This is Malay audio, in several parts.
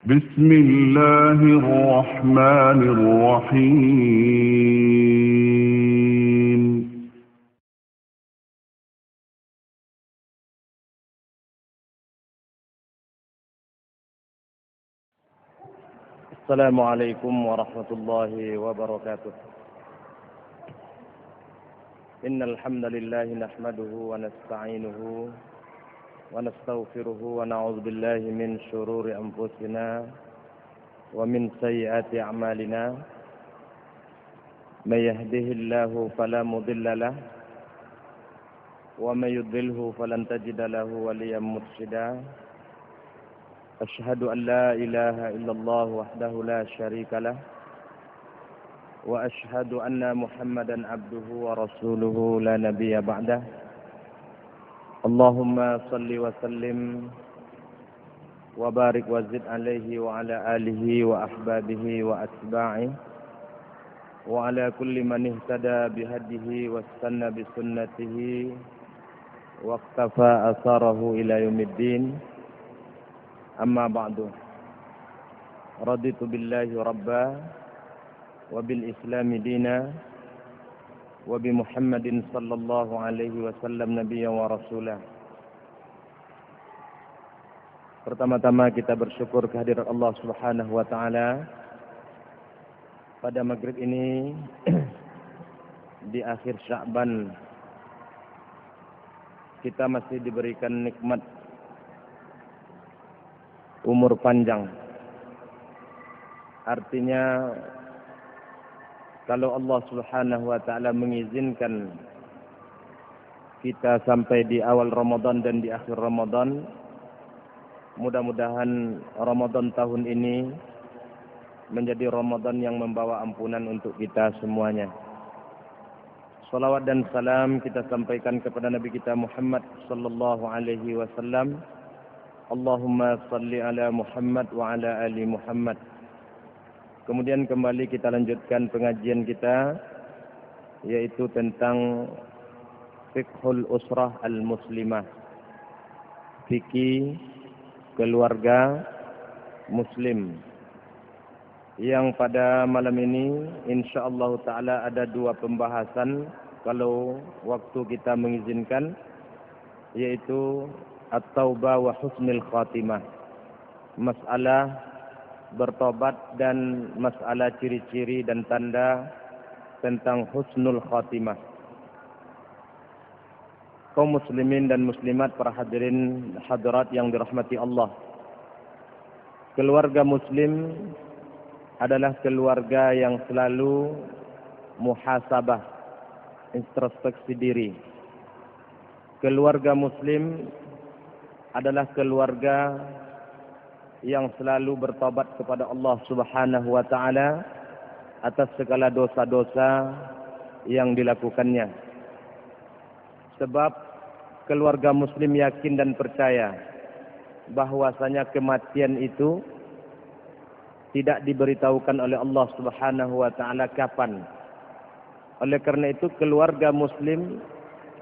بسم الله الرحمن الرحيم. السلام عليكم ورحمة الله وبركاته. إن الحمد لله نحمده ونستعينه ونستغفره ونعوذ بالله من شرور أنفسنا ومن سيئات أعمالنا. من يهده الله فلا مضل له ومن يضلله فلن تجد له وليا مرشدا. أشهد أن لا إله إلا الله وحده لا شريك له وأشهد أن محمدا عبده ورسوله لا نبي بعده. اللهم صل وسلم وبارك وزد عليه وعلى آله وأحبابه وأتباعه وعلى كل من اهتدى بهديه واستنى بسنته واقتفى أثاره إلى يوم الدين. أما بعد، رضيت بالله ربا وبالإسلام دينا وبمحمد صلى الله عليه wasallam nabiyya wa rasulah. Pertama-tama kita bersyukur kehadirat Allah Subhanahu wa taala pada maghrib ini di akhir Sya'ban kita masih diberikan nikmat umur panjang. Artinya kalau Allah Subhanahu wa taala mengizinkan kita sampai di awal Ramadan dan di akhir Ramadan, mudah-mudahan Ramadan tahun ini menjadi Ramadan yang membawa ampunan untuk kita semuanya. Salawat dan salam kita sampaikan kepada Nabi kita Muhammad sallallahu alaihi wasallam. Allahumma salli ala Muhammad wa ala ali Muhammad. Kemudian kembali kita lanjutkan pengajian kita, yaitu tentang fiqhul usrah al-muslimah, fikih keluarga muslim, yang pada malam ini insyaallah ta'ala ada dua pembahasan kalau waktu kita mengizinkan, yaitu at-taubah wa husnul khatimah, masalah bertobat dan masalah ciri-ciri dan tanda tentang husnul khatimah. Kaum muslimin dan muslimat, para hadirin hadirat yang dirahmati Allah, keluarga muslim adalah keluarga yang selalu muhasabah, introspeksi diri. Keluarga muslim adalah keluarga yang selalu bertobat kepada Allah Subhanahu wa taala atas segala dosa-dosa yang dilakukannya. Sebab keluarga muslim yakin dan percaya bahwasanya kematian itu tidak diberitahukan oleh Allah Subhanahu wa taala kapan. Oleh karena itu keluarga muslim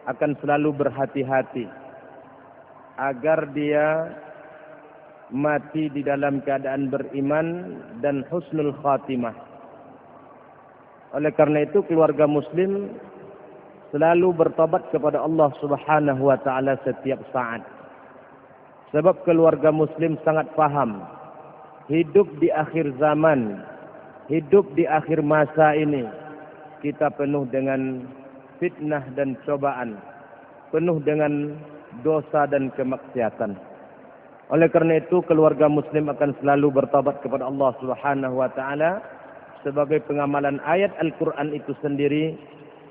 akan selalu berhati-hati agar dia mati di dalam keadaan beriman dan husnul khatimah. Oleh karena itu keluarga muslim selalu bertobat kepada Allah Subhanahu wa taala setiap saat. Sebab keluarga muslim sangat paham hidup di akhir zaman, hidup di akhir masa ini kita penuh dengan fitnah dan cobaan, penuh dengan dosa dan kemaksiatan. Oleh karena itu keluarga muslim akan selalu bertobat kepada Allah Subhanahu wa taala sebagai pengamalan ayat Al-Qur'an itu sendiri,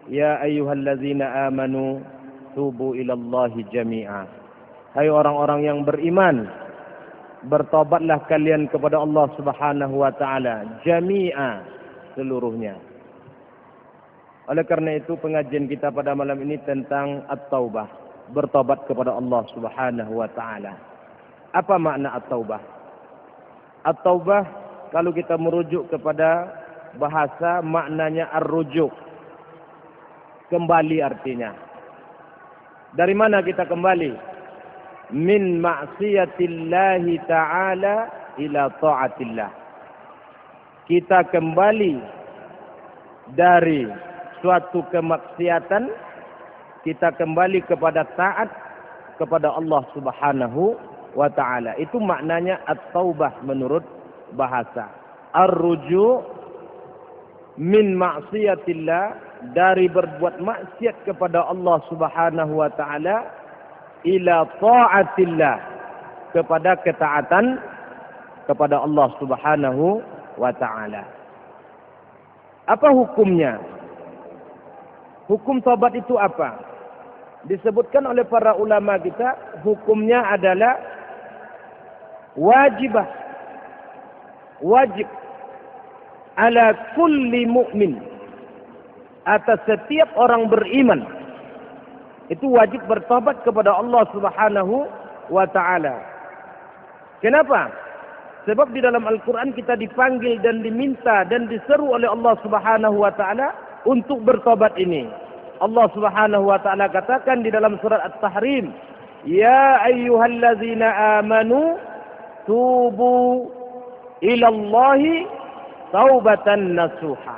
ya ayyuhallazina amanu tubu ilallahi jami'a. Hai orang-orang yang beriman, bertobatlah kalian kepada Allah Subhanahu wa taala jami'a, seluruhnya. Oleh karena itu pengajian kita pada malam ini tentang at-taubah, bertobat kepada Allah Subhanahu wa taala. Apa makna at-taubah? At-taubah kalau kita merujuk kepada bahasa maknanya ar-rujuk, kembali artinya. Dari mana kita kembali? Min ma'siyatillahi ta'ala ila ta'atillah. Kita kembali dari suatu kemaksiatan, kita kembali kepada taat kepada Allah Subhanahu wa taala. Itu maknanya at-taubah menurut bahasa. Ar-ruju' min ma'siyatillah, dari berbuat maksiat kepada Allah Subhanahu wa taala, ila ta'atillah, kepada ketaatan kepada Allah Subhanahu wa taala. Apa hukumnya? Hukum taubat itu apa? Disebutkan oleh para ulama kita, hukumnya adalah wajib ala kulli mu'min, atas setiap orang beriman itu wajib bertobat kepada Allah Subhanahu wa taala. Kenapa? Sebab di dalam Al-Quran kita dipanggil dan diminta dan diseru oleh Allah Subhanahu wa taala untuk bertobat ini. Allah Subhanahu wa taala katakan di dalam surat At-Tahrim, ya ayyuhallazina amanu tubu ilallahi taubatan nasuha.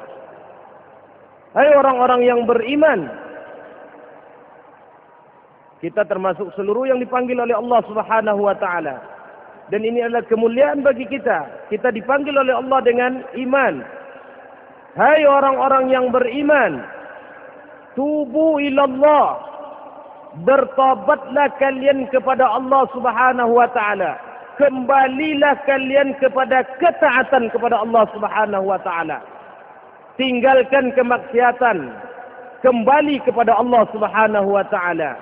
Hai orang-orang yang beriman. Kita termasuk seluruh yang dipanggil oleh Allah Subhanahu wa taala. Dan ini adalah kemuliaan bagi kita. Kita dipanggil oleh Allah dengan iman. Hai orang-orang yang beriman, tubu ilallah, bertobatlah kalian kepada Allah Subhanahu wa taala. Kembalilah kalian kepada ketaatan kepada Allah Subhanahu wa taala. Tinggalkan kemaksiatan, kembali kepada Allah Subhanahu wa taala.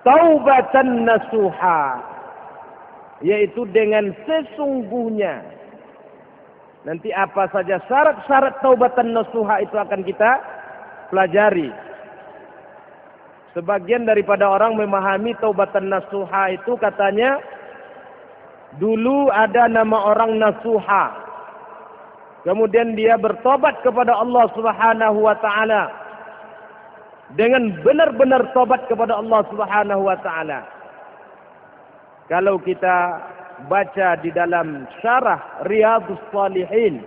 Taubatan nasuha, yaitu dengan sesungguhnya. Nanti apa saja syarat-syarat taubatan nasuha itu akan kita pelajari. Sebagian daripada orang memahami taubatan nasuha itu katanya, dulu ada nama orang nasuha, kemudian dia bertobat kepada Allah Subhanahu wa taala dengan benar-benar tobat kepada Allah Subhanahu wa taala. Kalau kita baca di dalam syarah Riyadhus Shalihin,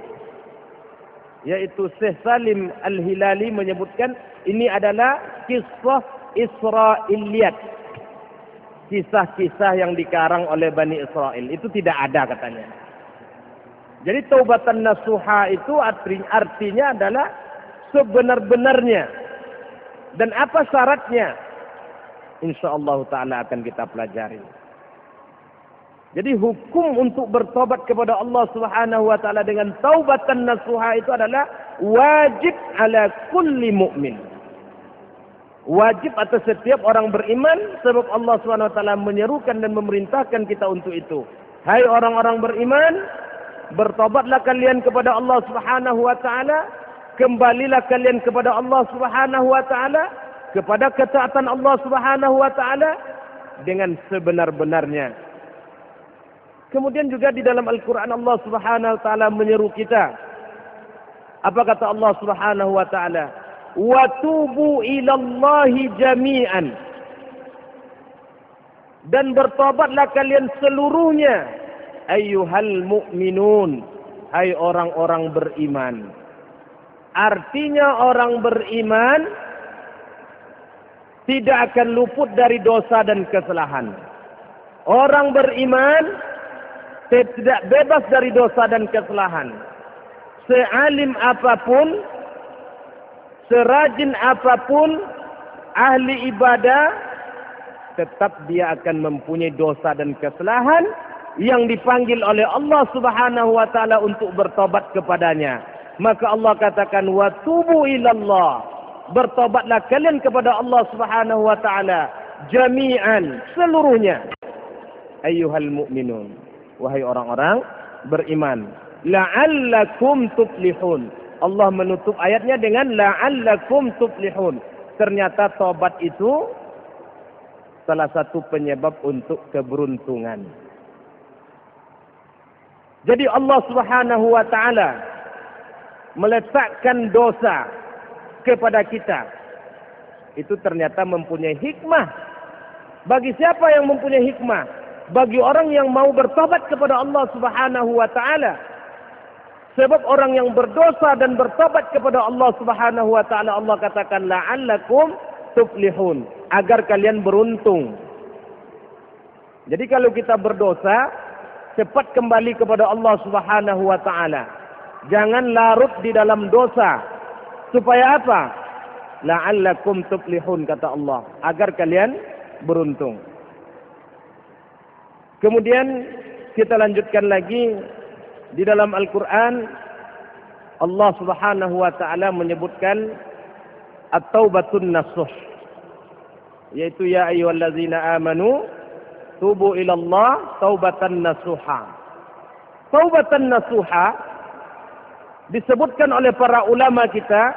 yaitu Syekh Salim Al-Hilali menyebutkan ini adalah kisah Israiliyat, kisah-kisah yang dikarang oleh Bani Israel. Itu tidak ada katanya. Jadi taubatan nasuha itu artinya adalah sebenar-benarnya. Dan apa syaratnya? InsyaAllah ta'ala akan kita pelajari. Jadi hukum untuk bertobat kepada Allah Subhanahu wa taala dengan taubatan nasuha itu adalah wajib ala kulli mu'min. Wajib atas setiap orang beriman, sebab Allah Subhanahu wa taala menyerukan dan memerintahkan kita untuk itu. Hai orang-orang beriman, bertobatlah kalian kepada Allah Subhanahu wa taala, kembalilah kalian kepada Allah Subhanahu wa taala, kepada ketaatan Allah Subhanahu wa taala dengan sebenar-benarnya. Kemudian juga di dalam Al-Quran Allah Subhanahu wa ta'ala menyeru kita. Apa kata Allah Subhanahu wa ta'ala? Wa tubu ilallahi jami'an. Dan bertobatlah kalian seluruhnya. Ayyuhal mu'minun. Hai orang-orang beriman. Artinya orang beriman tidak akan luput dari dosa dan kesalahan. Orang beriman tidak bebas dari dosa dan kesalahan. Sealim apapun, serajin apapun, ahli ibadah, tetap dia akan mempunyai dosa dan kesalahan yang dipanggil oleh Allah Subhanahu wa taala untuk bertobat kepadanya. Maka Allah katakan, wa tubu ilallah, bertobatlah kalian kepada Allah Subhanahu wa taala jami'an, seluruhnya. Ayyuhal mu'minun, wahai orang-orang beriman, la'allakum tuflihun. Allah menutup ayatnya dengan la'allakum tuflihun. Ternyata taubat itu salah satu penyebab untuk keberuntungan. Jadi Allah Subhanahu wa taala meletakkan dosa kepada kita. Itu ternyata mempunyai hikmah. Bagi siapa yang mempunyai hikmah? bagi orang yang mau bertobat kepada Allah Subhanahu wa taala. Sebab orang yang berdosa dan bertobat kepada Allah Subhanahu wa taala, Allah katakan la'allakum tuflihun, agar kalian beruntung. Jadi kalau kita berdosa, cepat kembali kepada Allah Subhanahu wa taala. Jangan larut di dalam dosa. Supaya apa? La'allakum tuflihun, kata Allah, agar kalian beruntung. Kemudian kita lanjutkan lagi di dalam Al-Quran. Allah Subhanahu wa taala menyebutkan at-taubatun nasuh, yaitu ya ayyuhallazina amanu tubu ilallah taubatan nasuha. Taubatan nasuha disebutkan oleh para ulama kita,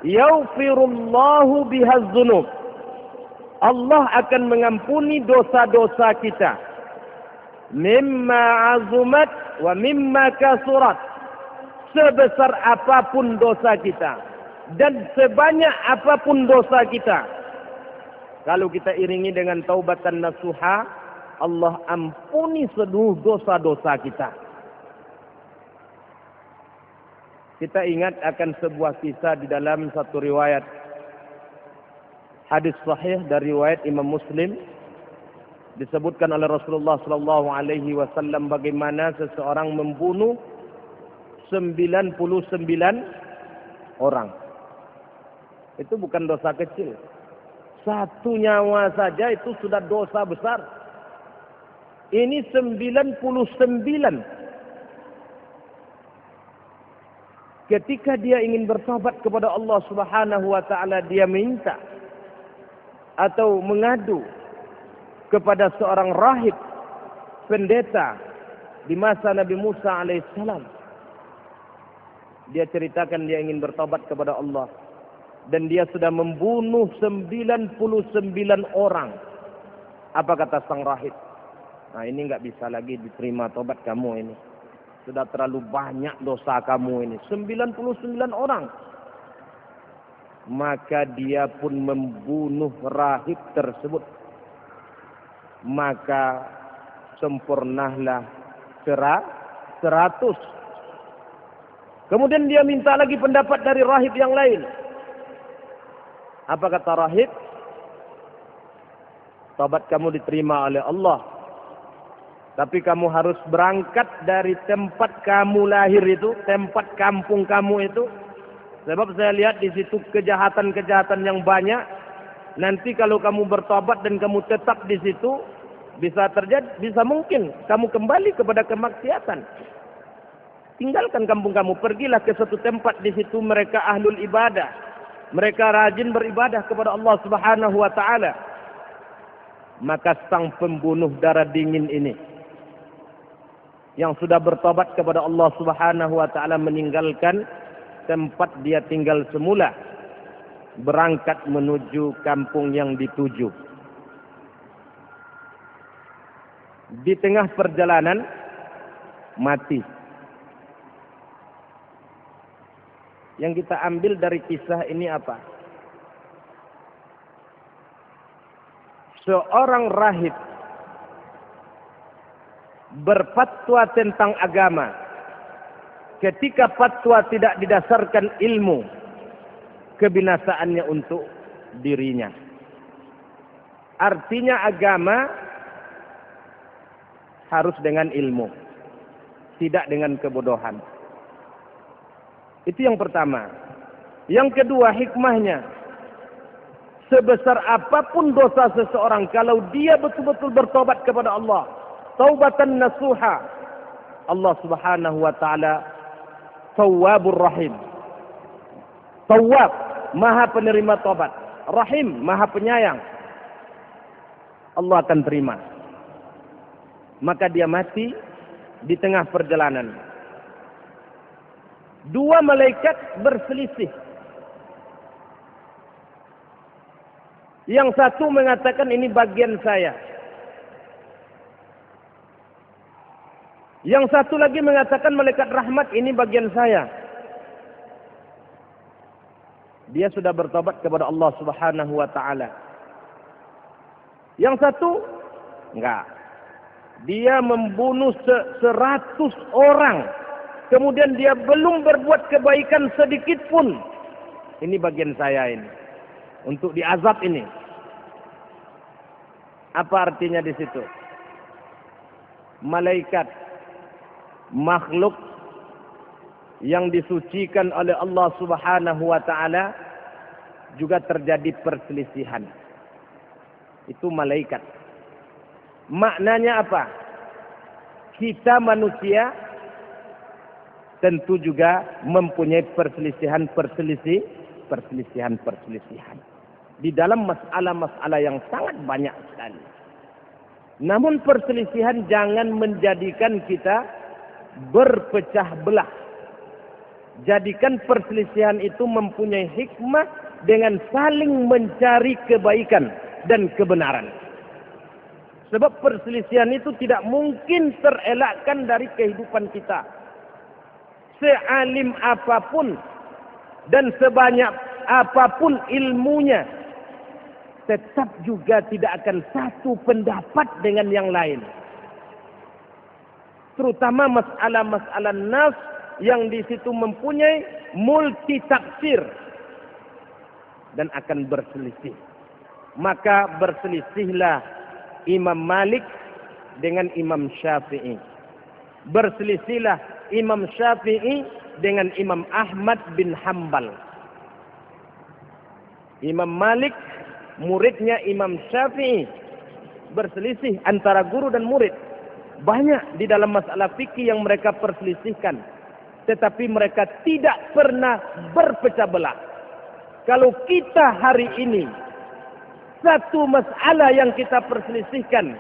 yaghfirullahu bihazzunub, Allah akan mengampuni dosa-dosa kita, mimma azumat wa mimma kasurat, sebesar apapun dosa kita dan sebanyak apapun dosa kita. Kalau kita iringi dengan taubatan nasuha, Allah ampuni seluruh dosa-dosa kita. Kita ingat akan sebuah kisah di dalam satu riwayat hadis sahih dari riwayat Imam Muslim. Disebutkan oleh Rasulullah sallallahu alaihi wasallam bagaimana seseorang membunuh 99 orang. Itu bukan dosa kecil. Satu nyawa saja itu sudah dosa besar. Ini 99. Ketika dia ingin bertobat kepada Allah Subhanahu wa taala, dia minta atau mengadu kepada seorang rahib pendeta di masa Nabi Musa alaihissalam. Dia ceritakan dia ingin bertobat kepada Allah dan dia sudah membunuh 99 orang. Apa kata sang rahib? Nah, ini enggak bisa lagi diterima tobat kamu ini. Sudah terlalu banyak dosa kamu ini. 99 orang. Maka dia pun membunuh rahib tersebut. Maka sempurnalah 100. Kemudian dia minta lagi pendapat dari rahib yang lain. Apa kata rahib? Taubat kamu diterima oleh Allah. Tapi kamu harus berangkat dari tempat kamu lahir itu, tempat kampung kamu itu. Sebab saya lihat di situ kejahatan-kejahatan yang banyak. Nanti kalau kamu bertobat dan kamu tetap di situ, bisa terjadi, bisa mungkin kamu kembali kepada kemaksiatan. Tinggalkan kampung kamu, pergilah ke satu tempat di situ mereka ahlul ibadah. Mereka rajin beribadah kepada Allah Subhanahu wa taala. Maka sang pembunuh darah dingin ini yang sudah bertobat kepada Allah Subhanahu wa taala meninggalkan tempat dia tinggal semula, berangkat menuju kampung yang dituju. Di tengah perjalanan mati. Yang kita ambil dari kisah ini apa? Seorang rahib berfatwa tentang agama. Ketika fatwa tidak didasarkan ilmu, kebinasaannya untuk dirinya. Artinya agama harus dengan ilmu, tidak dengan kebodohan. Itu yang pertama. Yang kedua, hikmahnya. Sebesar apapun dosa seseorang, kalau dia betul-betul bertobat kepada Allah, taubatan nasuha, Allah Subhanahu wa taala Tawwabur Rahim. Tawwab, maha penerima tobat. Rahim, maha penyayang. Allah akan terima. Maka dia mati di tengah perjalanan. Dua malaikat berselisih. Yang satu mengatakan ini bagian saya. Yang satu lagi mengatakan malaikat rahmat ini bagian saya. Dia sudah bertobat kepada Allah Subhanahu wa taala. Yang satu enggak. Dia membunuh 100 orang. Kemudian dia belum berbuat kebaikan sedikit pun. Ini bagian saya ini. Untuk diazab ini. Apa artinya di situ? Malaikat, makhluk yang disucikan oleh Allah Subhanahu wa taala juga terjadi perselisihan. Itu malaikat. Maknanya apa? Kita manusia tentu juga mempunyai perselisihan. Di dalam masalah-masalah yang sangat banyak sekali. Namun perselisihan jangan menjadikan kita berpecah belah. Jadikan perselisihan itu mempunyai hikmah dengan saling mencari kebaikan dan kebenaran. Sebab perselisihan itu tidak mungkin terelakkan dari kehidupan kita. Sealim apapun dan sebanyak apapun ilmunya, tetap juga tidak akan satu pendapat dengan yang lain. Terutama masalah-masalah nas yang di situ mempunyai multi tafsir dan akan berselisih. Maka berselisihlah Imam Malik dengan Imam Syafi'i. Berselisihlah Imam Syafi'i dengan Imam Ahmad bin Hanbal. Imam Malik, muridnya Imam Syafi'i. Berselisih antara guru dan murid. Banyak di dalam masalah fikih yang mereka perselisihkan. Tetapi mereka tidak pernah berpecah belah. Kalau kita hari ini, satu masalah yang kita perselisihkan,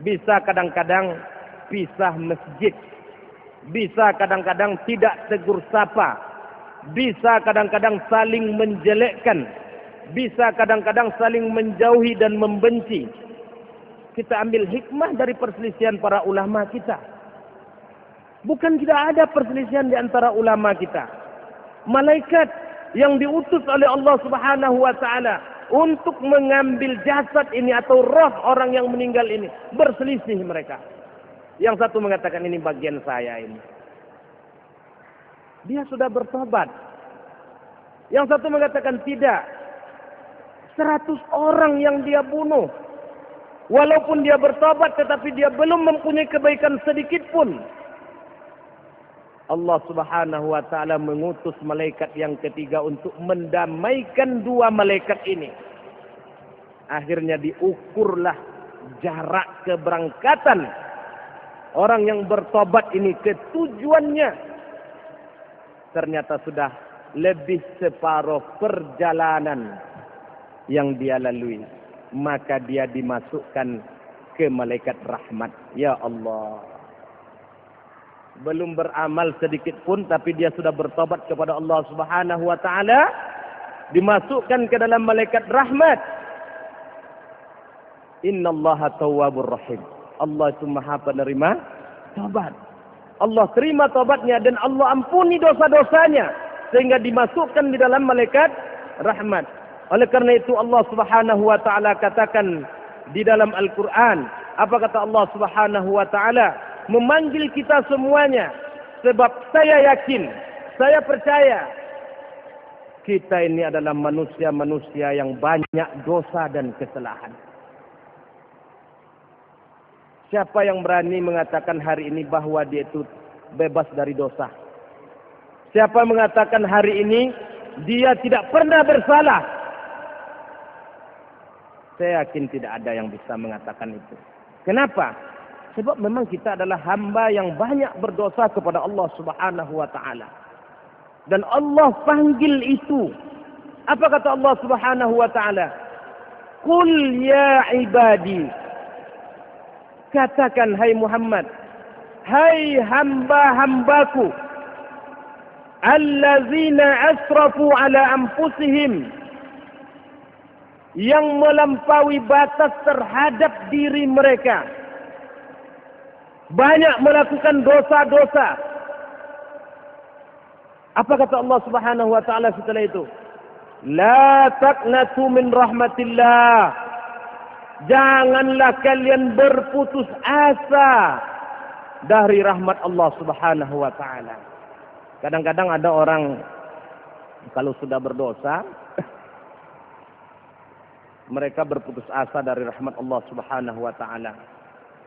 bisa kadang-kadang pisah masjid, bisa kadang-kadang tidak tegur sapa, bisa kadang-kadang saling menjelekkan, bisa kadang-kadang saling menjauhi dan membenci. Kita ambil hikmah dari perselisihan para ulama kita. Bukan tidak ada perselisihan di antara ulama kita. Malaikat yang diutus oleh Allah Subhanahu wa taala untuk mengambil jasad ini atau roh orang yang meninggal ini, berselisih mereka. Yang satu mengatakan ini bagian saya ini. Dia sudah bertobat. Yang satu mengatakan tidak. 100 orang yang dia bunuh. Walaupun dia bertobat tetapi dia belum mempunyai kebaikan sedikit pun. Allah Subhanahu wa taala mengutus malaikat yang ketiga untuk mendamaikan dua malaikat ini. Akhirnya diukurlah jarak keberangkatan orang yang bertobat ini ke tujuannya. Ternyata sudah lebih separuh perjalanan yang dia lalui. Maka dia dimasukkan ke malaikat rahmat. Ya Allah. Belum beramal sedikit pun tapi dia sudah bertobat kepada Allah Subhanahu wa taala, dimasukkan ke dalam malaikat rahmat. Innallaha tawwabur rahim. Allah itu Maha penerima taubat. Allah terima taubatnya dan Allah ampuni dosa-dosanya sehingga dimasukkan di dalam malaikat rahmat. Oleh karena itu Allah Subhanahu wa taala katakan di dalam Al-Qur'an, apa kata Allah Subhanahu wa taala? Memanggil kita semuanya. Sebab saya yakin, saya percaya, kita ini adalah manusia-manusia yang banyak dosa dan kesalahan. Siapa yang berani mengatakan hari ini bahwa dia itu bebas dari dosa? Siapa mengatakan hari ini dia tidak pernah bersalah? Saya yakin tidak ada yang bisa mengatakan itu. Kenapa? Sebab memang kita adalah hamba yang banyak berdosa kepada Allah Subhanahu wa taala. Dan Allah panggil itu. Apa kata Allah Subhanahu wa taala? Qul ya ibadi. Katakan hai Muhammad, hai hamba-hambaku, allazina asrafu ala anfusihim, yang melampaui batas terhadap diri mereka. Banyak melakukan dosa-dosa. Apa kata Allah Subhanahu wa taala setelah itu? La taqnatu min rahmatillah. janganlah kalian berputus asa dari rahmat Allah Subhanahu wa taala. Kadang-kadang ada orang kalau sudah berdosa mereka berputus asa dari rahmat Allah Subhanahu wa taala.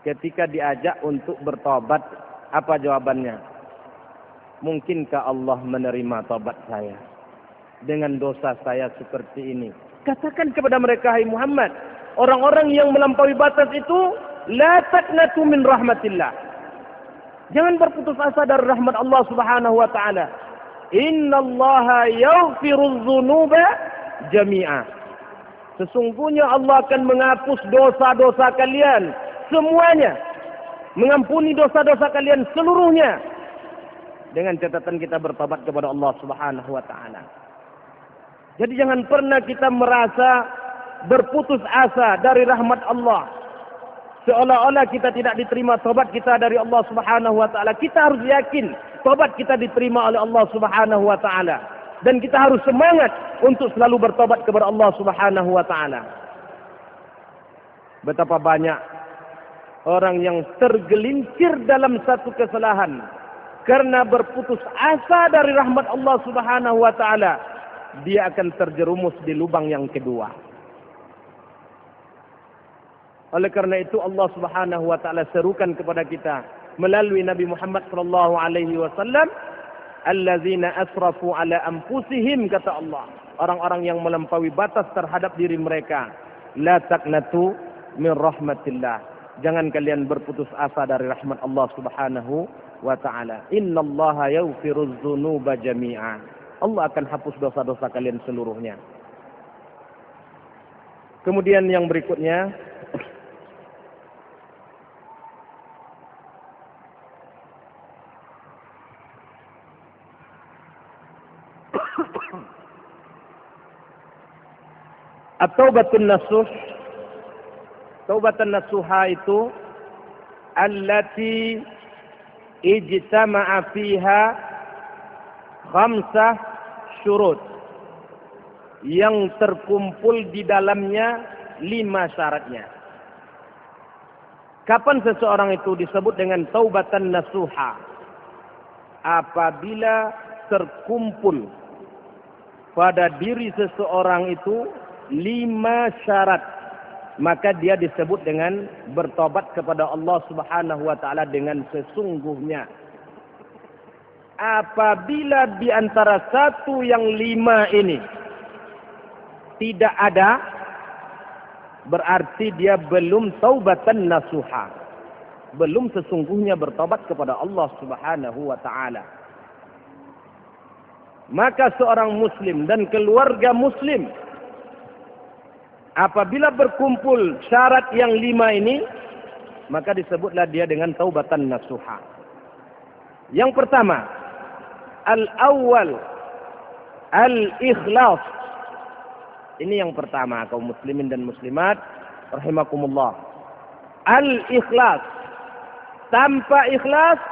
Ketika diajak untuk bertobat, apa jawabannya? Mungkinkah Allah menerima tobat saya dengan dosa saya seperti ini? Katakan kepada mereka, hai Muhammad, orang-orang yang melampaui batas itu, la taqnatu min rahmatillah. Jangan berputus asa dari rahmat Allah Subhanahu wa taala. Innallaha yaghfirudz dzunuba jami'a. Sesungguhnya Allah akan menghapus dosa-dosa kalian semuanya. Mengampuni dosa-dosa kalian seluruhnya. Dengan catatan kita bertobat kepada Allah Subhanahu wa taala. Jadi jangan pernah kita merasa berputus asa dari rahmat Allah. Seolah-olah kita tidak diterima tobat kita dari Allah Subhanahu wa taala. Kita harus yakin tobat kita diterima oleh Allah Subhanahu wa taala. Dan kita harus semangat untuk selalu bertobat kepada Allah Subhanahu wa taala. Betapa banyak orang yang tergelincir dalam satu kesalahan karena berputus asa dari rahmat Allah Subhanahu wa taala, dia akan terjerumus di lubang yang kedua. Oleh karena itu Allah Subhanahu wa taala serukan kepada kita melalui Nabi Muhammad sallallahu alaihi wasallam, allazina asrafu ala anfusihim, kata Allah, orang-orang yang melampaui batas terhadap diri mereka, la taqnatu min rahmatillah. Jangan kalian berputus asa dari rahmat Allah Subhanahu wa taala. Innallaha yaghfirudz dzunuba jami'a. Allah akan hapus dosa-dosa kalian seluruhnya. Kemudian yang berikutnya, at-taubatun nasuh. Taubatan nasuha itu allati ijtama'a fiha khamsah syurut, yang terkumpul di dalamnya 5 syaratnya. Kapan seseorang itu disebut dengan taubatan nasuha? Apabila terkumpul pada diri seseorang itu 5 syarat, maka dia disebut dengan bertobat kepada Allah Subhanahu wa taala dengan sesungguhnya. Apabila di antara satu yang 5 ini tidak ada, berarti dia belum taubatan nasuha, belum sesungguhnya bertobat kepada Allah Subhanahu wa taala. Maka seorang muslim dan keluarga muslim, apabila berkumpul syarat yang 5 ini, maka disebutlah dia dengan taubatan nasuha. Yang pertama, al-awwal al-ikhlas. Ini yang pertama, kaum muslimin dan muslimat rahimakumullah. Al-ikhlas. Tanpa ikhlas,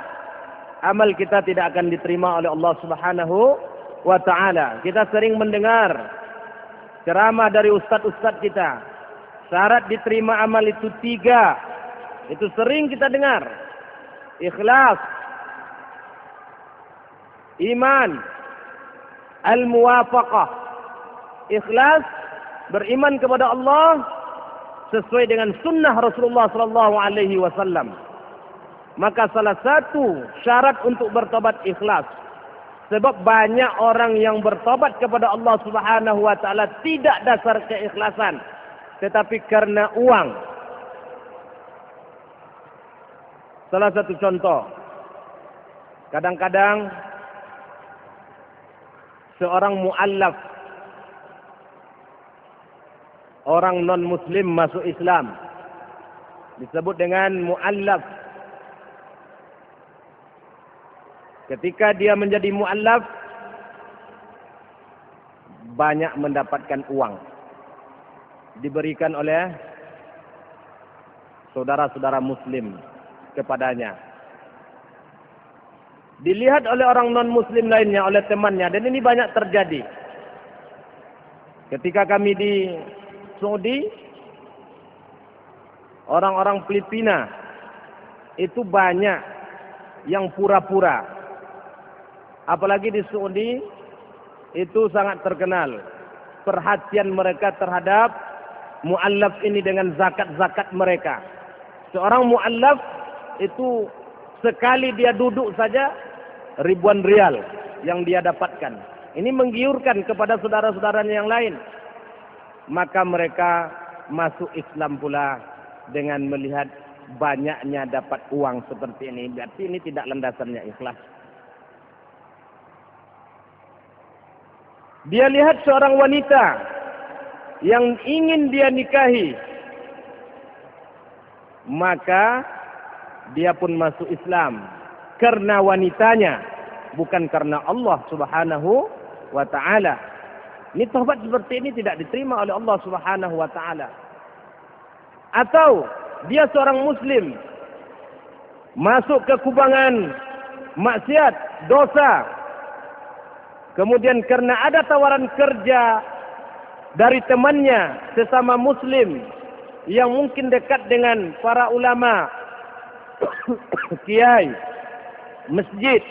amal kita tidak akan diterima oleh Allah Subhanahu wa taala. Kita sering mendengar ceramah dari ustaz-ustaz kita, syarat diterima amal itu 3. Itu sering kita dengar. Ikhlas, iman, al-muwafaqah. Ikhlas, beriman kepada Allah sesuai dengan sunnah Rasulullah sallallahu alaihi wasallam. Maka salah satu syarat untuk bertobat ikhlas. Sebab banyak orang yang bertobat kepada Allah Subhanahu wa taala tidak dasar keikhlasan, tetapi karena uang. Salah satu contoh, kadang-kadang seorang mu'allaf, orang non-muslim masuk Islam, disebut dengan mu'allaf. Ketika dia menjadi mu'allaf, banyak mendapatkan uang. Diberikan oleh saudara-saudara muslim kepadanya. Dilihat oleh orang non-muslim lainnya, oleh temannya. Dan ini banyak terjadi. Ketika kami di Saudi, orang-orang Filipina itu banyak yang pura-pura. Apalagi di Saudi itu sangat terkenal perhatian mereka terhadap mu'allaf ini dengan zakat-zakat mereka. Seorang mu'allaf itu sekali dia duduk saja ribuan rial yang dia dapatkan. Ini menggiurkan kepada saudara-saudaranya yang lain. Maka mereka masuk Islam pula dengan melihat banyaknya dapat uang seperti ini. Berarti ini tidak landasannya ikhlas. Dia lihat seorang wanita yang ingin dia nikahi, maka dia pun masuk Islam karena wanitanya, bukan karena Allah Subhanahu wa ta'ala. Ini taubat seperti ini tidak diterima oleh Allah Subhanahu wa ta'ala. Atau dia seorang muslim masuk ke kubangan maksiat, dosa, kemudian karena ada tawaran kerja dari temannya sesama muslim yang mungkin dekat dengan para ulama, kiai, masjid,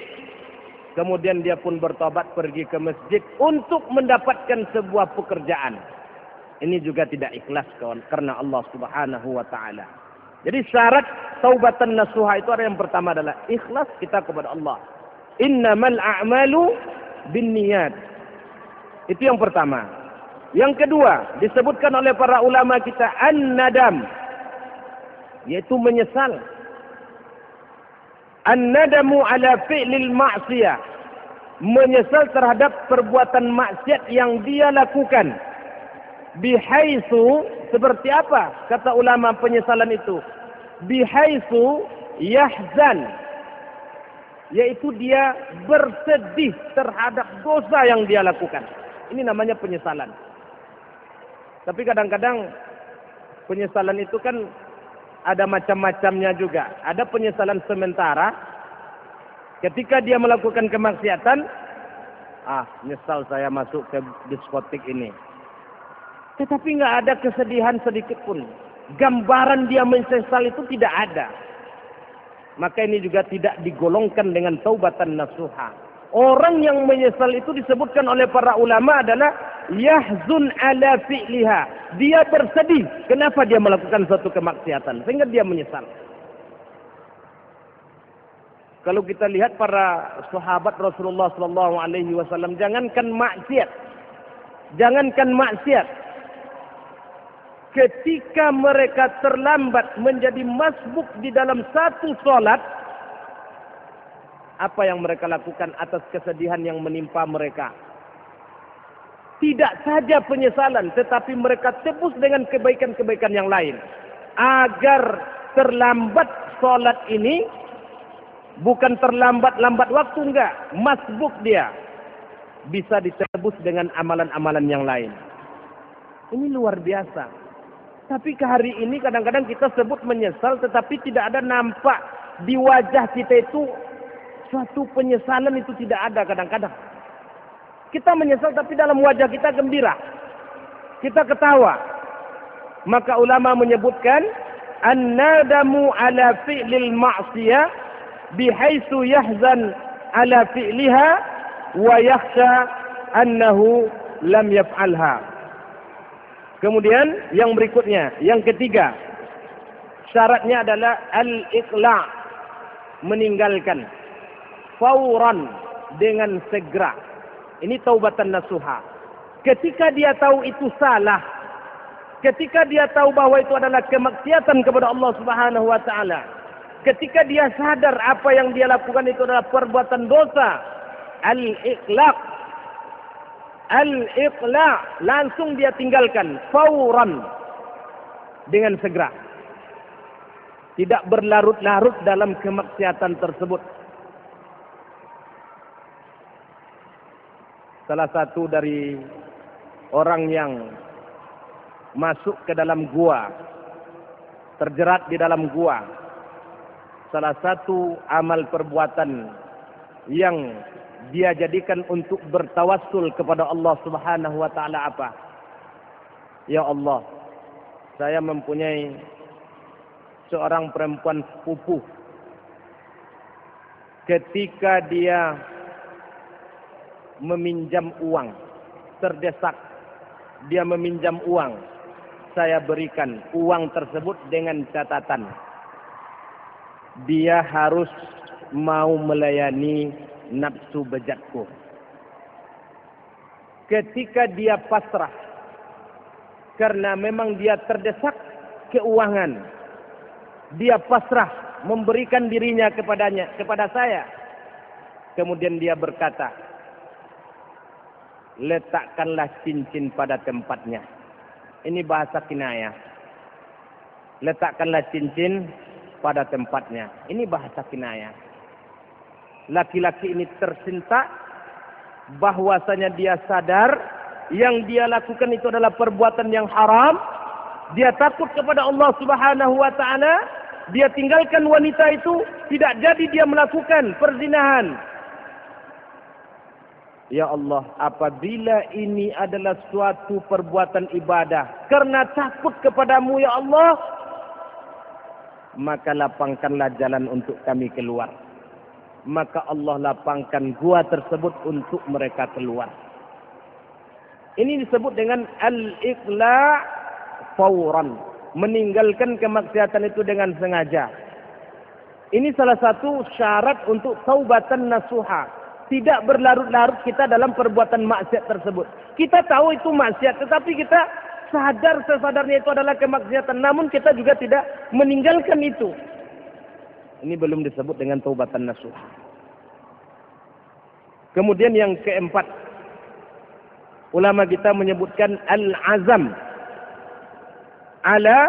kemudian dia pun bertobat pergi ke masjid untuk mendapatkan sebuah pekerjaan. Ini juga tidak ikhlas karena Allah Subhanahu wa ta'ala. Jadi syarat taubatan nasuha itu ada yang pertama adalah ikhlas kita kepada Allah. Innamal a'malu binniyat. Itu yang pertama. Yang kedua, disebutkan oleh para ulama kita an-nadam, yaitu menyesal. An-nadamu ala fi'lil ma'siyah, menyesal terhadap perbuatan maksiat yang dia lakukan. Bihaitsu, seperti apa kata ulama penyesalan itu? Bihaitsu yahzan, yaitu dia bersedih terhadap dosa yang dia lakukan. Ini namanya penyesalan. Tapi kadang-kadang penyesalan itu kan ada macam-macamnya juga. Ada penyesalan sementara. Ketika dia melakukan kemaksiatan, nyesal saya masuk ke diskotik ini. Tetapi nggak ada kesedihan sedikit pun. Gambaran dia menyesal itu tidak ada. Maka ini juga tidak digolongkan dengan taubatan nasuha. Orang yang menyesal itu disebutkan oleh para ulama adalah yahzun ala fi'liha. Dia bersedih kenapa dia melakukan suatu kemaksiatan sehingga dia menyesal. Kalau kita lihat para sahabat Rasulullah sallallahu alaihi wasallam, jangankan maksiat, ketika mereka terlambat menjadi masbuk di dalam satu solat, apa yang mereka lakukan atas kesedihan yang menimpa mereka? Tidak saja penyesalan, tetapi mereka tebus dengan kebaikan-kebaikan yang lain. Agar terlambat solat ini, bukan terlambat-lambat waktu, enggak. Masbuk dia. Bisa ditebus dengan amalan-amalan yang lain. Ini luar biasa. Tapi ke hari ini kadang-kadang kita sebut menyesal, tetapi tidak ada nampak di wajah kita itu suatu penyesalan, itu tidak ada kadang-kadang. Kita menyesal tapi dalam wajah kita gembira. Kita ketawa. Maka ulama menyebutkan an-nadamu ala fi'lil ma'siyah bihaitsu yahzan ala fi'liha wa yakhsha annahu lam yaf'alha. Kemudian yang berikutnya, yang ketiga, syaratnya adalah al-iqla', meninggalkan fauran, dengan segera. Ini taubatan nasuha. Ketika dia tahu itu salah, ketika dia tahu bahwa itu adalah kemaksiatan kepada Allah Subhanahu wa ta'ala, ketika dia sadar apa yang dia lakukan itu adalah perbuatan dosa, al-iqla', langsung dia tinggalkan fauran, dengan segera. Tidak berlarut-larut dalam kemaksiatan tersebut. Salah satu dari orang yang masuk ke dalam gua, terjerat di dalam gua, salah satu amal perbuatan yang dia jadikan untuk bertawassul kepada Allah Subhanahu wa ta'ala apa? Ya Allah, saya mempunyai seorang perempuan sepupu. Ketika dia meminjam uang, terdesak, dia meminjam uang, saya berikan uang tersebut dengan catatan dia harus mau melayani nafsu bejatku. Ketika dia pasrah, karena memang dia terdesak keuangan, dia pasrah memberikan dirinya kepada saya. Kemudian dia berkata, letakkanlah cincin pada tempatnya. Ini bahasa kinayah. Letakkanlah cincin pada tempatnya. Ini bahasa kinayah. Laki-laki ini tersinta bahwasanya dia sadar yang dia lakukan itu adalah perbuatan yang haram. Dia takut kepada Allah Subhanahu wa taala. Dia tinggalkan wanita itu, tidak jadi dia melakukan perzinahan. Ya Allah, apabila ini adalah suatu perbuatan ibadah karena takut kepadamu ya Allah, maka lapangkanlah jalan untuk kami keluar. Maka Allah lapangkan gua tersebut untuk mereka keluar. Ini disebut dengan al-iqla' fawran. Meninggalkan kemaksiatan itu dengan sengaja. Ini salah satu syarat untuk taubatan nasuha. Tidak berlarut-larut kita dalam perbuatan maksiat tersebut. Kita tahu itu maksiat, tetapi kita sadar sesadarnya itu adalah kemaksiatan. Namun kita juga tidak meninggalkan itu. Ini belum disebut dengan taubatan nasuha. Kemudian yang keempat, ulama kita menyebutkan al-azam ala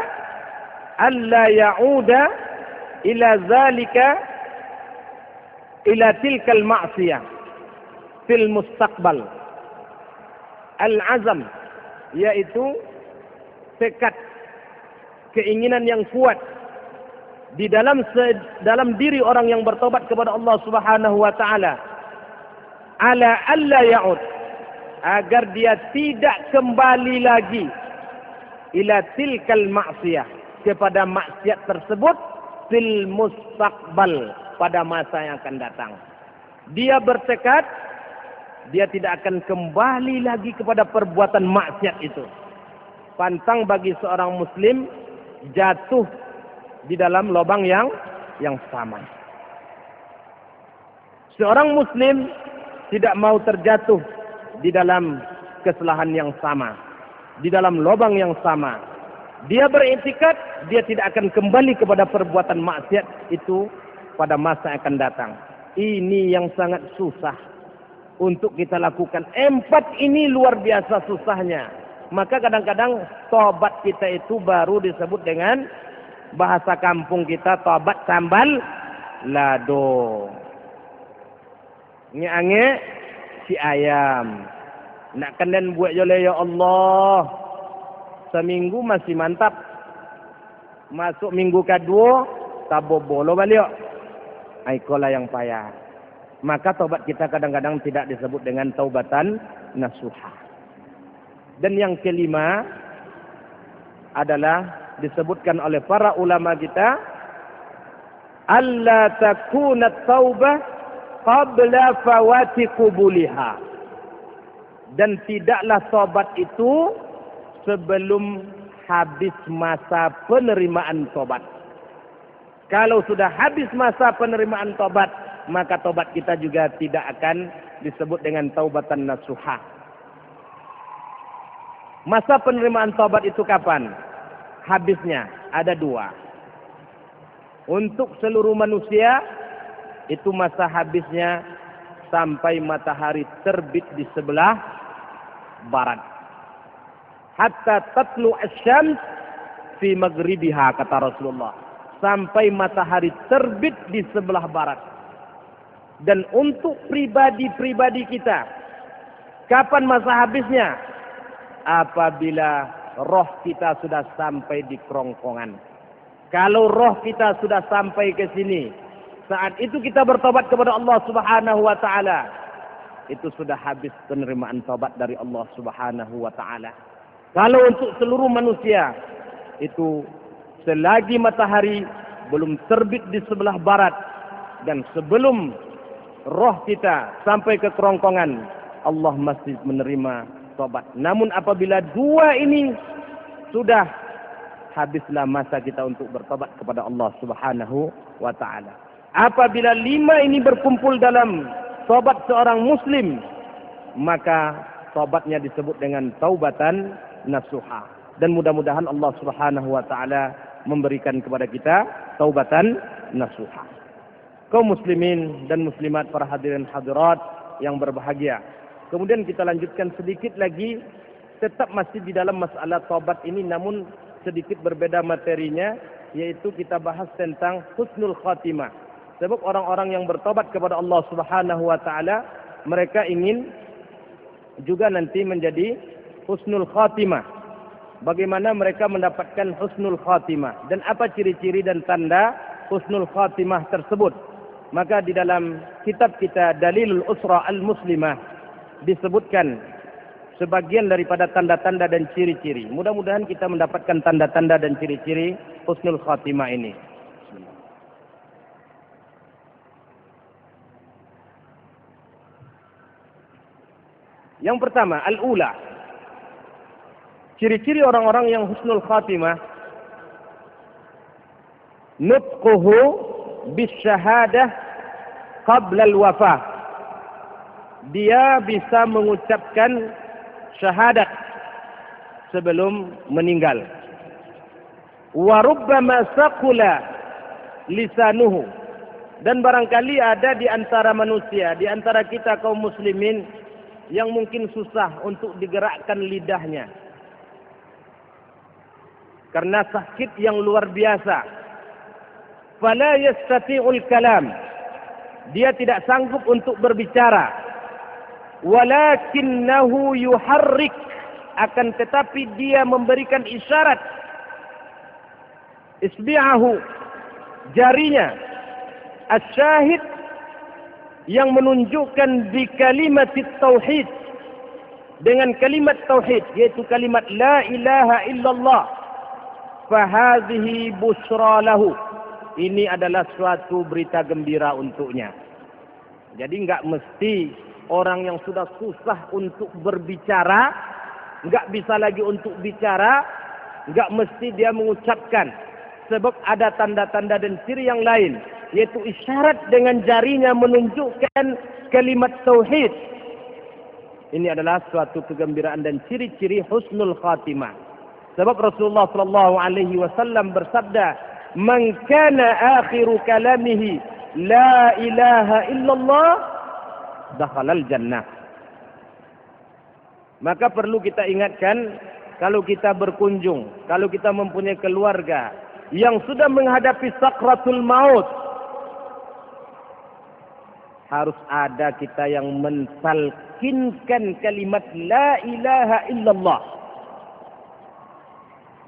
alla ya'uda ila zalika ila tilkal ma'siyah fil mustaqbal. Al-azam yaitu tekad, keinginan yang kuat di dalam diri orang yang bertobat kepada Allah Subhanahu wa taala, ala alla ya'ud, agar dia tidak kembali lagi ila tilkal ma'siyah, kepada maksiat tersebut fil mustaqbal, pada masa yang akan datang. Dia bertekad dia tidak akan kembali lagi kepada perbuatan maksiat itu. Pantang bagi seorang muslim jatuh di dalam lubang yang sama. Seorang muslim tidak mau terjatuh di dalam kesalahan yang sama, di dalam lubang yang sama. Dia beriktikad dia tidak akan kembali kepada perbuatan maksiat itu pada masa yang akan datang. Ini yang sangat susah untuk kita lakukan. 4 ini luar biasa susahnya. Maka kadang-kadang tobat kita itu baru disebut dengan bahasa kampung kita tobat sambal lado. Nge-ange si ayam. Nak kenden buat jole ya Allah. Seminggu masih mantap. Masuk minggu kedua, tabobolo balik. Aikolah yang payah. Maka taubat kita kadang-kadang tidak disebut dengan taubatan nasuha. Dan yang kelima adalah disebutkan oleh para ulama kita, alla takuna taubah qabla fawati qubuliha. Dan tidaklah taubat itu sebelum habis masa penerimaan tobat. Kalau sudah habis masa penerimaan tobat, maka tobat kita juga tidak akan disebut dengan taubatan nasuha. Masa penerimaan tobat itu kapan? Habisnya ada 2. Untuk seluruh manusia itu masa habisnya sampai matahari terbit di sebelah barat. Hatta tatlu asy-syams fi maghribiha, kata Rasulullah. Sampai matahari terbit di sebelah barat. Dan untuk pribadi-pribadi kita, kapan masa habisnya? Apabila roh kita sudah sampai di kerongkongan. Kalau roh kita sudah sampai ke sini, saat itu kita bertobat kepada Allah Subhanahu wa taala. Itu sudah habis penerimaan tobat dari Allah Subhanahu wa taala. Kalau untuk seluruh manusia itu selagi matahari belum terbit di sebelah barat dan sebelum roh kita sampai ke kerongkongan, Allah masih menerima taubat. Namun apabila dua ini sudah, habislah masa kita untuk bertobat kepada Allah Subhanahu wa taala. Apabila lima ini berkumpul dalam taubat seorang muslim, maka taubatnya disebut dengan taubatan nasuha. Dan mudah-mudahan Allah Subhanahu wa taala memberikan kepada kita taubatan nasuha. Kaum muslimin dan muslimat, para hadirin hadirat yang berbahagia. Kemudian kita lanjutkan sedikit lagi, tetap masih di dalam masalah taubat ini, namun sedikit berbeda materinya, yaitu kita bahas tentang husnul khatimah. Sebab orang-orang yang bertobat kepada Allah Subhanahu wa taala, mereka ingin juga nanti menjadi husnul khatimah. Bagaimana mereka mendapatkan husnul khatimah dan apa ciri-ciri dan tanda husnul khatimah tersebut? Maka di dalam kitab kita Dalilul Usra Al-Muslimah disebutkan sebagian daripada tanda-tanda dan ciri-ciri. Mudah-mudahan kita mendapatkan tanda-tanda dan ciri-ciri husnul khatimah ini. Yang pertama, al-ula. Ciri-ciri orang-orang yang husnul khatimah, nutquhu bisyahadah qabla al-wafah. Dia bisa mengucapkan syahadat sebelum meninggal. Wa rubbama saqula lisanuhu. Dan barangkali ada di antara manusia, di antara kita kaum muslimin, yang mungkin susah untuk digerakkan lidahnya karena sakit yang luar biasa. Fala yastati'ul kalam. Dia tidak sanggup untuk berbicara. Walakinnahu yuharrik. Akan tetapi dia memberikan isyarat. Isbi'ahu. Jarinya. Asyahid. Yang menunjukkan di kalimat tauhid. Dengan kalimat tauhid. Yaitu kalimat la ilaha illallah. Fahadhihi busra lahu. Ini adalah suatu berita gembira untuknya. Jadi enggak mesti orang yang sudah susah untuk berbicara, enggak bisa lagi untuk bicara, enggak mesti dia mengucapkan. Sebab ada tanda-tanda dan ciri yang lain, yaitu isyarat dengan jarinya menunjukkan kalimat tauhid. Ini adalah suatu kegembiraan dan ciri-ciri husnul khatimah. Sebab Rasulullah sallallahu alaihi wasallam bersabda, "Man kana akhiru kalamihi la ilaha illallah dakhalal jannah." Maka perlu kita ingatkan, kalau kita berkunjung, kalau kita mempunyai keluarga yang sudah menghadapi sakratul maut, harus ada kita yang mentalkinkan kalimat la ilaha illallah.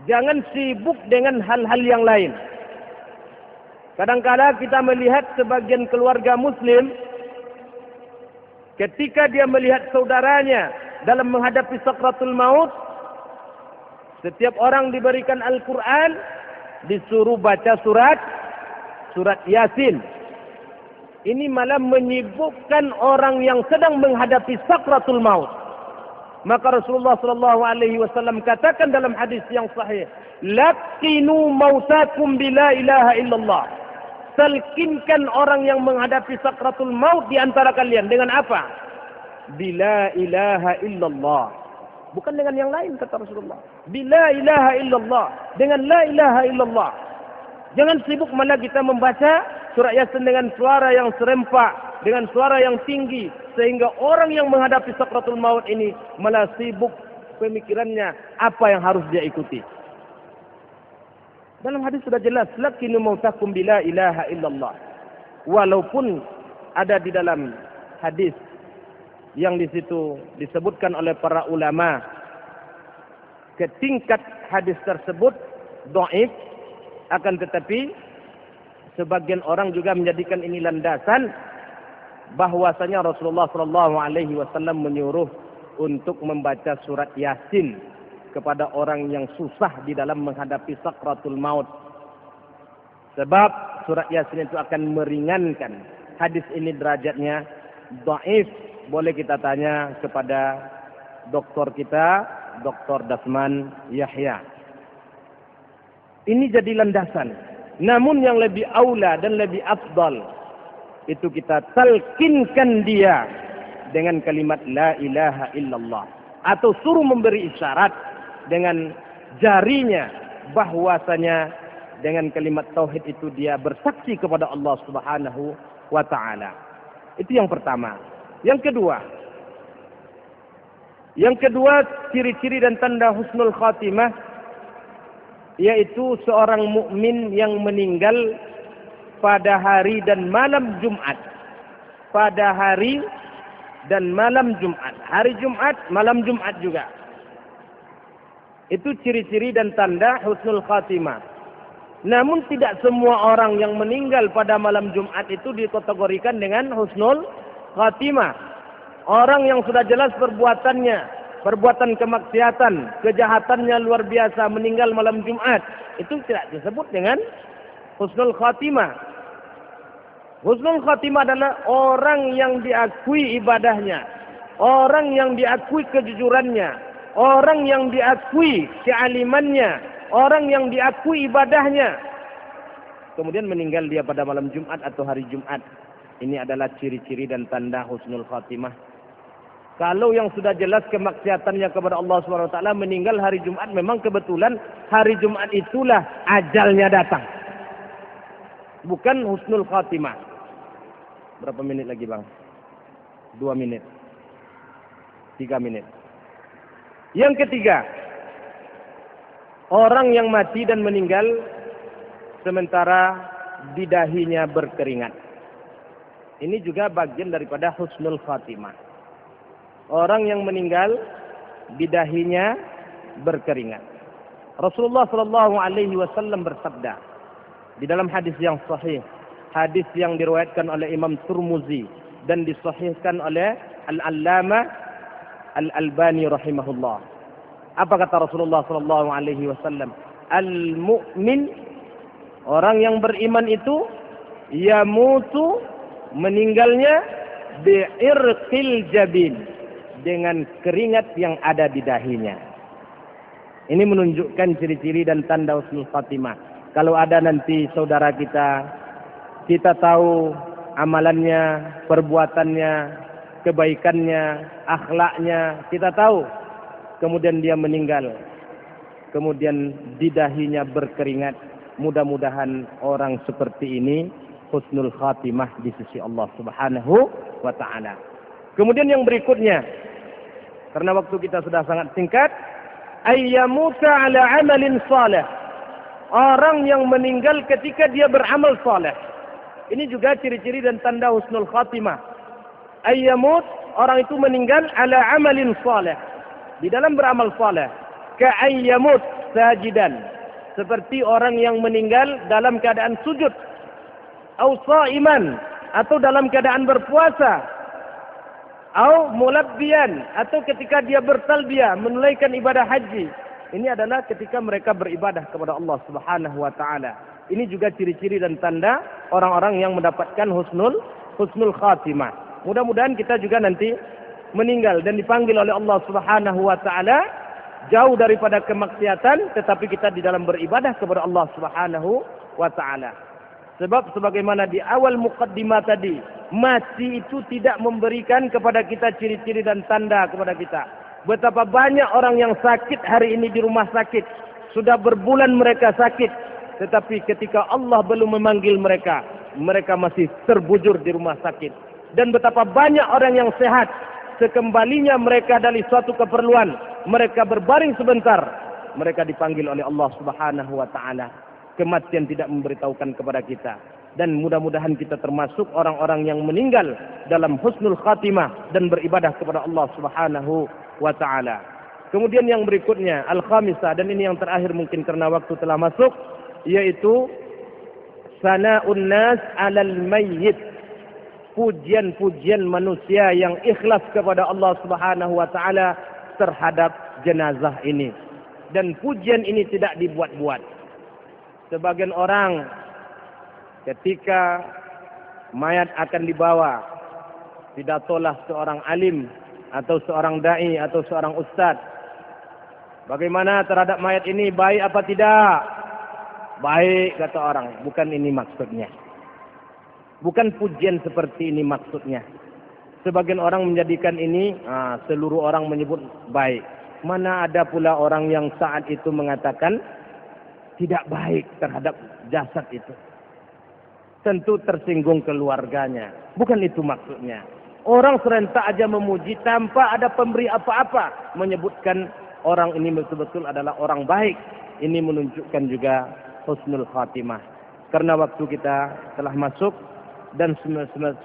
Jangan sibuk dengan hal-hal yang lain. Kadang-kala kita melihat sebagian keluarga muslim, ketika dia melihat saudaranya dalam menghadapi sakratul maut, setiap orang diberikan Al-Quran, disuruh baca surat Yasin. Ini malah menyibukkan orang yang sedang menghadapi sakratul maut. Maka Rasulullah sallallahu alaihi wasallam katakan dalam hadis yang sahih, "Laqinu mautakum bila ilaha illallah." Talkinkan orang yang menghadapi sakratul maut di antara kalian dengan apa? Bila ilaha illallah. Bukan dengan yang lain, kata Rasulullah. Bila ilaha illallah. Dengan la ilaha illallah. Jangan sibuk malah kita membaca surat Yasin dengan suara yang serempak, dengan suara yang tinggi, sehingga orang yang menghadapi sakratul maut ini malah sibuk pemikirannya apa yang harus dia ikuti. Dalam hadis sudah jelas, laqinu mautakum bila ilaha illallah. Walaupun ada di dalam hadis yang di situ disebutkan oleh para ulama, ketingkat hadis tersebut dhaif, akan tetapi sebagian orang juga menjadikan ini landasan bahwasanya Rasulullah sallallahu alaihi wasallam menyuruh untuk membaca surat Yasin kepada orang yang susah di dalam menghadapi sakratul maut. Sebab surat Yasin itu akan meringankan. Hadis ini derajatnya dhaif. Boleh kita tanya kepada doktor kita, Dr. Dasman Yahya. Ini jadi landasan. Namun yang lebih aula dan lebih afdal, itu kita talkinkan dia dengan kalimat la ilaha illallah. Atau suruh memberi isyarat dengan jarinya bahwasanya dengan kalimat tauhid itu dia bersaksi kepada Allah Subhanahu wa taala. Itu yang pertama. Yang kedua ciri-ciri dan tanda husnul khatimah yaitu seorang mukmin yang meninggal pada hari dan malam Jumat. Pada hari dan malam Jumat. Hari Jumat, malam Jumat juga. Itu ciri-ciri dan tanda husnul khatimah. Namun tidak semua orang yang meninggal pada malam Jumat itu dikategorikan dengan husnul khatimah. Orang yang sudah jelas perbuatannya, perbuatan kemaksiatan, kejahatannya luar biasa, meninggal malam Jumat, itu tidak disebut dengan husnul khatimah. Husnul khatimah adalah orang yang diakui ibadahnya, orang yang diakui kejujurannya, orang yang diakui kealimannya, orang yang diakui ibadahnya. Kemudian meninggal dia pada malam Jumat atau hari Jumat. Ini adalah ciri-ciri dan tanda husnul khatimah. Kalau yang sudah jelas kemaksiatannya kepada Allah SWT meninggal hari Jumat, memang kebetulan hari Jumat itulah ajalnya datang. Bukan husnul khatimah. Berapa menit lagi bang? 2 menit. 3 menit. Yang ketiga, orang yang mati dan meninggal sementara di dahinya berkeringat. Ini juga bagian daripada husnul khatimah. Orang yang meninggal di dahinya berkeringat. Rasulullah SAW bersabda di dalam hadis yang sahih, hadis yang diriwayatkan oleh Imam Tirmizi dan disahihkan oleh Al-Allamah Al-Albani rahimahullah. Apa kata Rasulullah SAW? Al-mu'min, orang yang beriman itu, yamutu, meninggalnya bi'irqil jabin, dengan keringat yang ada di dahinya. Ini menunjukkan ciri-ciri dan tanda husnul khatimah. Kalau ada nanti saudara kita tahu amalannya, perbuatannya, kebaikannya, akhlaknya, kita tahu. Kemudian dia meninggal. Kemudian di dahinya berkeringat. Mudah-mudahan orang seperti ini husnul khatimah di sisi Allah Subhanahu wa taala. Kemudian yang berikutnya, karena waktu kita sudah sangat singkat, ayyamuta ala amalin salih. Orang yang meninggal ketika dia beramal saleh. Ini juga ciri-ciri dan tanda husnul khatimah. Ayyamut, orang itu meninggal ala amalin salih, di dalam beramal saleh. Ka'ayyamut sajidan, seperti orang yang meninggal dalam keadaan sujud. Au sha'iman, atau dalam keadaan berpuasa. Au mulabbiyan, atau ketika dia bertalbiyah, menunaikan ibadah haji. Ini adalah ketika mereka beribadah kepada Allah Subhanahu wa taala. Ini juga ciri-ciri dan tanda orang-orang yang mendapatkan husnul khatimah. Mudah-mudahan kita juga nanti meninggal dan dipanggil oleh Allah Subhanahu wa taala jauh daripada kemaksiatan, tetapi kita di dalam beribadah kepada Allah Subhanahu wa taala. Sebab sebagaimana di awal muqaddimah tadi, mati itu tidak memberikan kepada kita ciri-ciri dan tanda kepada kita. Betapa banyak orang yang sakit hari ini di rumah sakit. Sudah berbulan mereka sakit. Tetapi ketika Allah belum memanggil mereka, mereka masih terbujur di rumah sakit. Dan betapa banyak orang yang sehat. Sekembalinya mereka dari suatu keperluan, mereka berbaring sebentar, mereka dipanggil oleh Allah Subhanahu wa taala. Kematian tidak memberitahukan kepada kita. Dan mudah-mudahan kita termasuk orang-orang yang meninggal dalam husnul khatimah dan beribadah kepada Allah Subhanahu wa ta'ala. Kemudian yang berikutnya, al-khamisah, dan ini yang terakhir mungkin karena waktu telah masuk, yaitu sana'un nas 'alal mayyit. Pujian-pujian manusia yang ikhlas kepada Allah Subhanahu wa ta'ala terhadap jenazah ini. Dan pujian ini tidak dibuat-buat. Sebagian orang ketika mayat akan dibawa, pidatolah seorang alim atau seorang dai atau seorang ustaz. Bagaimana terhadap mayat ini, baik apa tidak? Baik, kata orang. Bukan ini maksudnya. Bukan pujian seperti ini maksudnya. Sebagian orang menjadikan ini, seluruh orang menyebut baik. Mana ada pula orang yang saat itu mengatakan tidak baik terhadap jasad itu. Tentu tersinggung keluarganya. Bukan itu maksudnya. Orang serentak aja memuji tanpa ada pemberi apa-apa. Menyebutkan orang ini betul-betul adalah orang baik. Ini menunjukkan juga husnul khatimah. Karena waktu kita telah masuk dan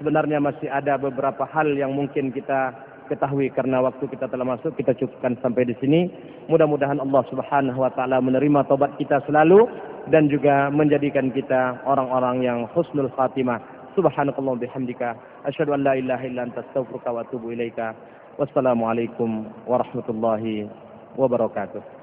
sebenarnya masih ada beberapa hal yang mungkin kita ketahui karena waktu kita telah masuk, kita cukupkan sampai di sini. Mudah-mudahan Allah Subhanahu wa taala menerima taubat kita selalu dan juga menjadikan kita orang-orang yang husnul khatimah. Subhanakallahumma bihamdika asyhadu an la ilaha illa anta astaghfiruka wa atubu ilaika. Wassalamualaikum warahmatullahi wabarakatuh.